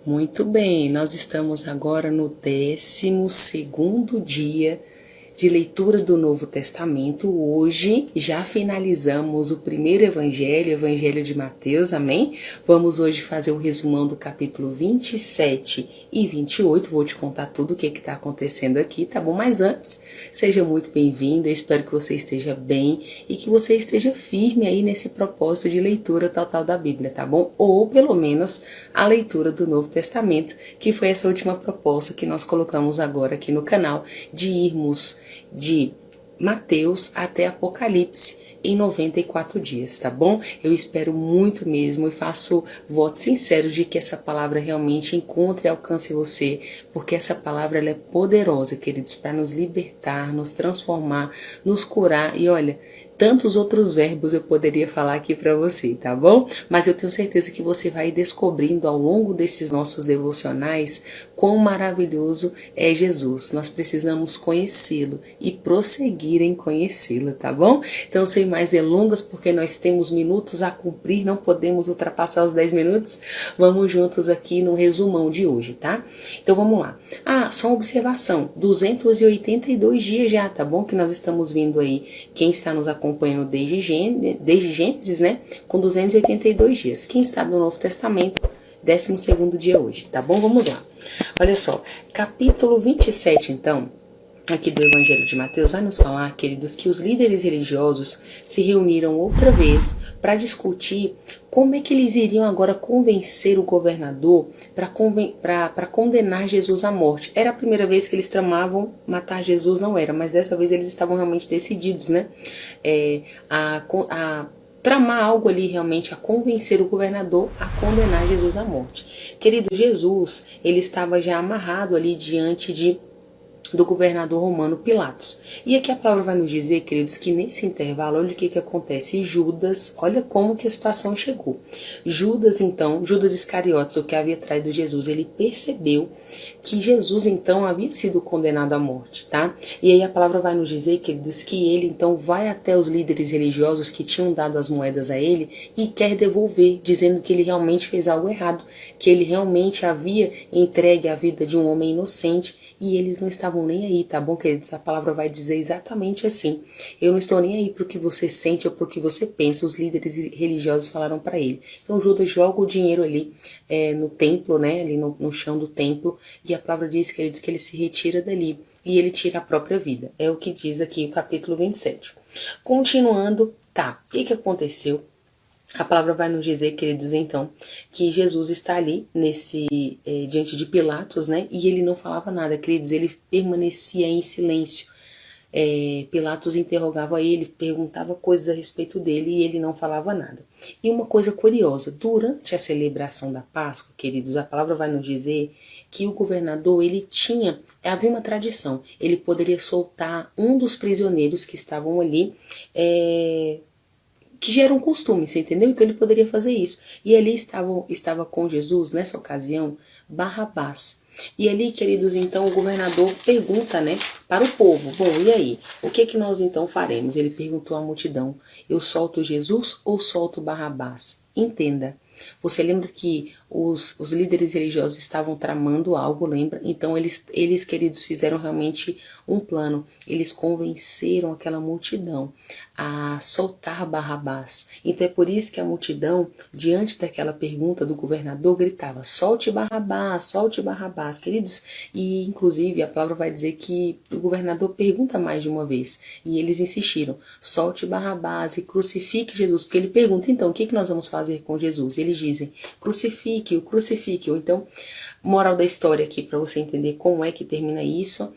Muito bem, nós estamos agora no 12º dia de leitura do Novo Testamento. Hoje já finalizamos o primeiro evangelho, o Evangelho de Mateus, amém? Vamos hoje fazer o resumão do capítulo 27 e 28, vou te contar tudo o que está acontecendo aqui, tá bom? Mas antes, seja muito bem-vindo, eu espero que você esteja bem e que você esteja firme aí nesse propósito de leitura total da Bíblia, tá bom? Ou pelo menos a leitura do Novo Testamento, que foi essa última proposta que nós colocamos agora aqui no canal, de irmos de Mateus até Apocalipse em 94 dias, tá bom? Eu espero muito mesmo e faço voto sincero de que essa palavra realmente encontre e alcance você, porque essa palavra ela é poderosa, queridos, para nos libertar, nos transformar, nos curar e olha, tantos outros verbos eu poderia falar aqui para você, tá bom? Mas eu tenho certeza que você vai descobrindo ao longo desses nossos devocionais quão maravilhoso é Jesus. Nós precisamos conhecê-lo e prosseguir em conhecê-lo, tá bom? Então, sem mais delongas, porque nós temos minutos a cumprir, não podemos ultrapassar os 10 minutos, vamos juntos aqui no resumão de hoje, tá? Então, vamos lá. Só uma observação, 282 dias já, tá bom? Que nós estamos vindo aí, quem está nos acompanhando desde Gênesis, né? Com 282 dias. Quem está no Novo Testamento, 12º dia hoje, tá bom? Vamos lá. Olha só, capítulo 27, então, aqui do Evangelho de Mateus, vai nos falar, queridos, que os líderes religiosos se reuniram outra vez para discutir como é que eles iriam agora convencer o governador para condenar Jesus à morte. Era a primeira vez que eles tramavam matar Jesus, não era, mas dessa vez eles estavam realmente decididos, né? A tramar algo ali realmente, a convencer o governador a condenar Jesus à morte. Querido, Jesus, ele estava já amarrado ali diante do governador romano Pilatos. E aqui a palavra vai nos dizer, queridos, que nesse intervalo, olha o que acontece. Judas, olha como que a situação chegou. Judas, então, Judas Iscariotes, o que havia traído Jesus, ele percebeu que Jesus, então, havia sido condenado à morte, tá? E aí a palavra vai nos dizer, queridos, que ele, então, vai até os líderes religiosos que tinham dado as moedas a ele e quer devolver, dizendo que ele realmente fez algo errado, que ele realmente havia entregue a vida de um homem inocente e eles não estavam nem aí, tá bom, queridos? A palavra vai dizer exatamente assim. Eu não estou nem aí pro que você sente ou pro que você pensa. Os líderes religiosos falaram para ele. Então Judas joga o dinheiro ali no templo, né? Ali no chão do templo. E a palavra diz, queridos, que ele se retira dali. E ele tira a própria vida. É o que diz aqui o capítulo 27. Continuando, tá. O que aconteceu? A palavra vai nos dizer, queridos, então, que Jesus está ali, diante de Pilatos, né? E ele não falava nada, queridos, ele permanecia em silêncio. Pilatos interrogava ele, perguntava coisas a respeito dele e ele não falava nada. E uma coisa curiosa, durante a celebração da Páscoa, queridos, a palavra vai nos dizer que o governador, havia uma tradição, ele poderia soltar um dos prisioneiros que estavam ali, que já era um costume, você entendeu? Então ele poderia fazer isso. E ali estava com Jesus, nessa ocasião, Barrabás. E ali, queridos, então o governador pergunta, né, para o povo, bom, e aí? O que nós então faremos? Ele perguntou à multidão, eu solto Jesus ou solto Barrabás? Entenda. Você lembra que os líderes religiosos estavam tramando algo, lembra? Então eles, queridos, fizeram realmente um plano. Eles convenceram aquela multidão a soltar Barrabás. Então é por isso que a multidão, diante daquela pergunta do governador, gritava, solte Barrabás, queridos. E inclusive a palavra vai dizer que o governador pergunta mais de uma vez. E eles insistiram, solte Barrabás e crucifique Jesus. Porque ele pergunta, então, o que nós vamos fazer com Jesus? Eles dizem, crucifique-o. Então, moral da história aqui, para você entender como é que termina isso.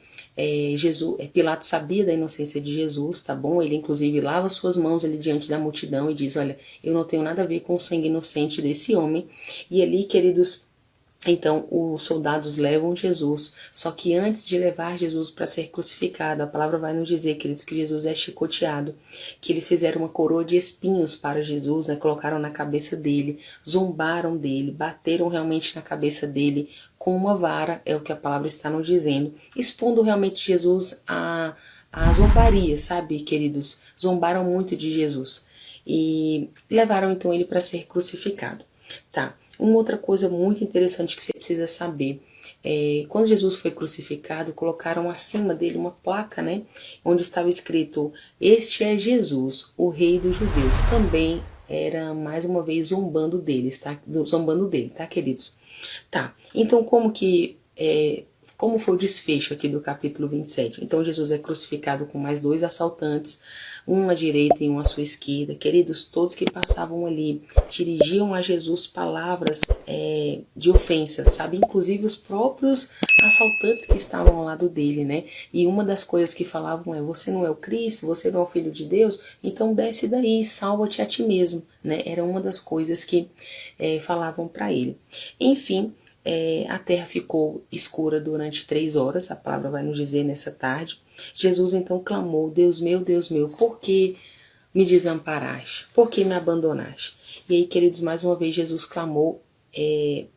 Pilatos sabia da inocência de Jesus, tá bom? Ele inclusive lava suas mãos ali diante da multidão e diz, olha, eu não tenho nada a ver com o sangue inocente desse homem. E ali, queridos, então os soldados levam Jesus, só que antes de levar Jesus para ser crucificado, a palavra vai nos dizer, queridos, que Jesus é chicoteado, que eles fizeram uma coroa de espinhos para Jesus, né? Colocaram na cabeça dele, zombaram dele, bateram realmente na cabeça dele com uma vara, é o que a palavra está nos dizendo, expondo realmente Jesus a zombaria, sabe, queridos? Zombaram muito de Jesus e levaram então ele para ser crucificado, tá? Uma outra coisa muito interessante que você precisa saber, quando Jesus foi crucificado, colocaram acima dele uma placa, né, onde estava escrito: "Este é Jesus, o Rei dos Judeus". Também era mais uma vez zombando deles, tá? Zombando dele, tá, queridos? Tá. Então, como foi o desfecho aqui do capítulo 27? Então, Jesus é crucificado com mais dois assaltantes, um à direita e um à sua esquerda. Queridos, todos que passavam ali dirigiam a Jesus palavras de ofensa, sabe? Inclusive os próprios assaltantes que estavam ao lado dele, né? E uma das coisas que falavam é: você não é o Cristo, você não é o Filho de Deus, então desce daí, salva-te a ti mesmo, né? Era uma das coisas que falavam para ele. Enfim, a terra ficou escura durante 3 horas, a palavra vai nos dizer nessa tarde. Jesus então clamou: Deus meu, por que me desamparaste? Por que me abandonaste? E aí, queridos, mais uma vez Jesus clamou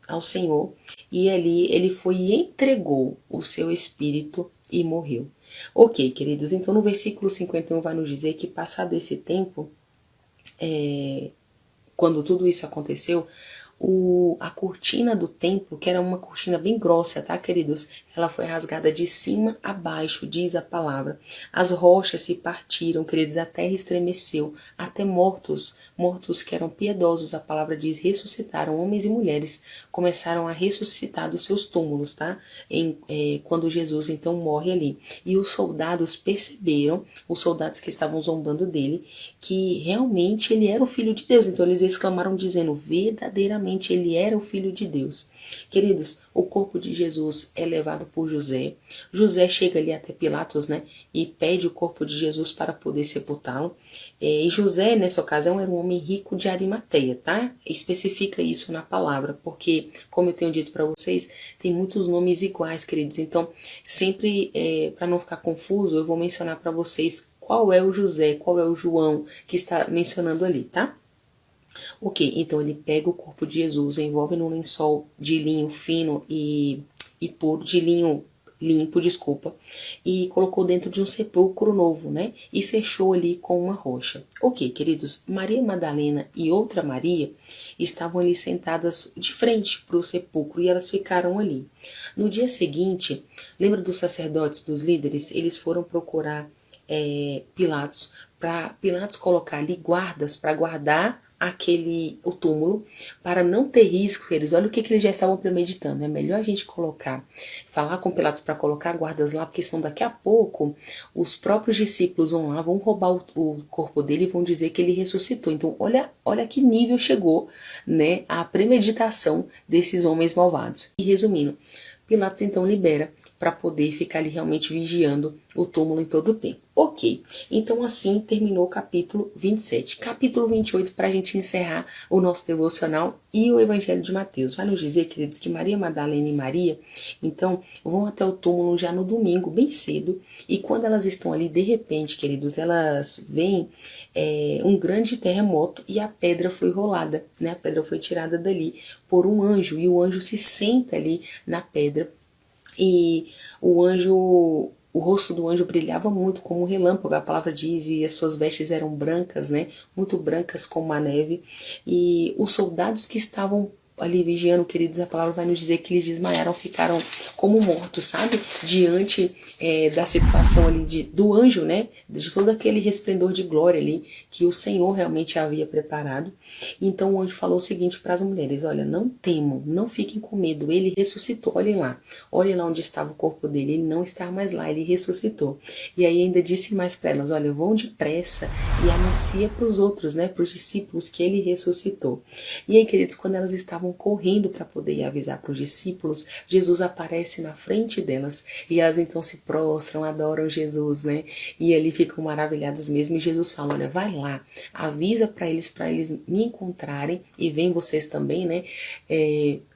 ao Senhor, e ali ele foi e entregou o seu espírito e morreu. Ok, queridos, então no versículo 51 vai nos dizer que, passado esse tempo, quando tudo isso aconteceu, a cortina do templo, que era uma cortina bem grossa, tá, queridos? Ela foi rasgada de cima a baixo, diz a palavra. As rochas se partiram, queridos, a terra estremeceu, até mortos que eram piedosos, a palavra diz, ressuscitaram, homens e mulheres, começaram a ressuscitar dos seus túmulos, tá? Quando Jesus então morre ali. E os soldados perceberam, os soldados que estavam zombando dele, que realmente ele era o Filho de Deus. Então eles exclamaram dizendo: verdadeiramente ele era o Filho de Deus. Queridos, o corpo de Jesus é levado por José. José chega ali até Pilatos, né, e pede o corpo de Jesus para poder sepultá-lo. E José, nessa ocasião, era um homem rico de Arimateia, tá? Especifica isso na palavra, porque, como eu tenho dito para vocês, tem muitos nomes iguais, queridos. Então, sempre, para não ficar confuso, eu vou mencionar para vocês qual é o José, qual é o João que está mencionando ali, tá? Ok, então ele pega o corpo de Jesus, envolve num lençol de linho fino e puro, de linho limpo, desculpa, e colocou dentro de um sepulcro novo, né? E fechou ali com uma rocha. Ok, queridos, Maria Madalena e outra Maria estavam ali sentadas de frente para o sepulcro e elas ficaram ali. No dia seguinte, lembra dos sacerdotes, dos líderes? Eles foram procurar Pilatos, para Pilatos colocar ali guardas para guardar o túmulo, para não ter risco. Eles, olha o que eles já estavam premeditando: é melhor a gente falar com Pilatos para colocar guardas lá, porque senão daqui a pouco os próprios discípulos vão lá, vão roubar o corpo dele e vão dizer que ele ressuscitou. Então olha que nível chegou, né, a premeditação desses homens malvados. E resumindo, Pilatos então libera para poder ficar ali realmente vigiando o túmulo em todo o tempo. Ok, então assim terminou o capítulo 27. Capítulo 28, para a gente encerrar o nosso devocional e o Evangelho de Mateus. Vai nos dizer, queridos, que Maria Madalena e Maria, então, vão até o túmulo já no domingo, bem cedo, e quando elas estão ali, de repente, queridos, elas veem um grande terremoto e a pedra foi rolada, né? A pedra foi tirada dali por um anjo, e o anjo se senta ali na pedra, e o rosto do anjo brilhava muito como um relâmpago, a palavra diz, e as suas vestes eram brancas, né? Muito brancas como a neve. E os soldados que estavam ali vigiando, queridos, a palavra vai nos dizer que eles desmaiaram, ficaram como mortos, sabe? Diante da situação ali do anjo, né? De todo aquele resplendor de glória ali que o Senhor realmente havia preparado. Então o anjo falou o seguinte para as mulheres: olha, não temam, não fiquem com medo, ele ressuscitou, olhem lá onde estava o corpo dele, ele não está mais lá, ele ressuscitou. E aí ainda disse mais para elas: olha, vão depressa e anuncia para os outros, né, para os discípulos, que ele ressuscitou. E aí, queridos, quando elas estavam correndo para poder avisar para os discípulos, Jesus aparece na frente delas e elas então se prostram, adoram Jesus, né? E ali ficam maravilhados mesmo. E Jesus fala: olha, vai lá, avisa para eles me encontrarem, e vem vocês também, né?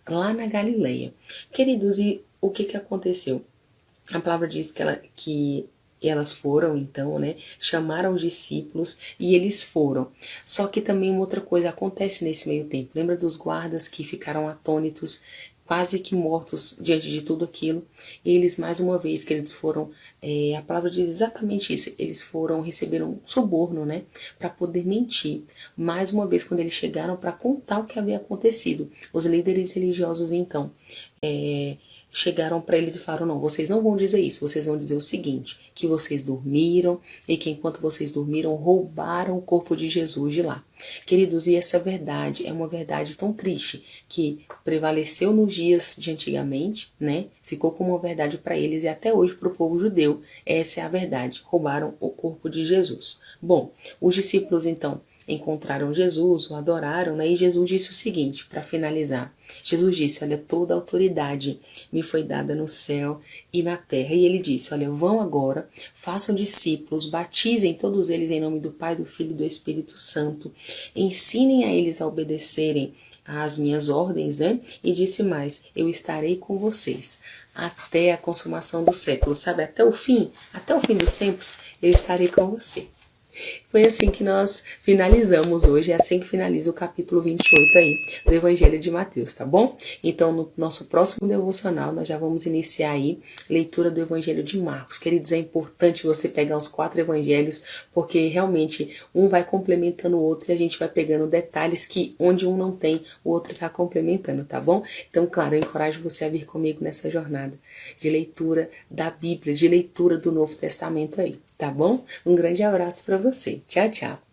Lá na Galileia. Queridos, e o que aconteceu? A palavra diz que elas foram, então, né, chamaram os discípulos e eles foram. Só que também uma outra coisa acontece nesse meio tempo. Lembra dos guardas que ficaram atônitos quase que mortos diante de tudo aquilo. Eles, mais uma vez, que eles foram, a palavra diz exatamente isso, eles receberam um suborno, né, para poder mentir. Mais uma vez, quando eles chegaram para contar o que havia acontecido, os líderes religiosos, então, chegaram para eles e falaram: não, vocês não vão dizer isso, vocês vão dizer o seguinte, que vocês dormiram e que enquanto vocês dormiram, roubaram o corpo de Jesus de lá. Queridos, e essa verdade é uma verdade tão triste que prevaleceu nos dias de antigamente, né? Ficou como uma verdade para eles e até hoje para o povo judeu. Essa é a verdade, roubaram o corpo de Jesus. Bom, os discípulos então encontraram Jesus, o adoraram, né? E Jesus disse o seguinte, para finalizar. Jesus disse: olha, toda a autoridade me foi dada no céu e na terra. E ele disse: olha, vão agora, façam discípulos, batizem todos eles em nome do Pai, do Filho e do Espírito Santo, ensinem a eles a obedecerem às minhas ordens, né? E disse mais: eu estarei com vocês até a consumação do século, sabe? Até o fim dos tempos, eu estarei com você. Foi assim que nós finalizamos hoje, é assim que finaliza o capítulo 28 aí do Evangelho de Mateus, tá bom? Então, no nosso próximo devocional, nós já vamos iniciar aí leitura do Evangelho de Marcos. Queridos, é importante você pegar os 4 evangelhos, porque realmente um vai complementando o outro e a gente vai pegando detalhes que onde um não tem, o outro está complementando, tá bom? Então, claro, eu encorajo você a vir comigo nessa jornada de leitura da Bíblia, de leitura do Novo Testamento aí. Tá bom? Um grande abraço para você. Tchau, tchau.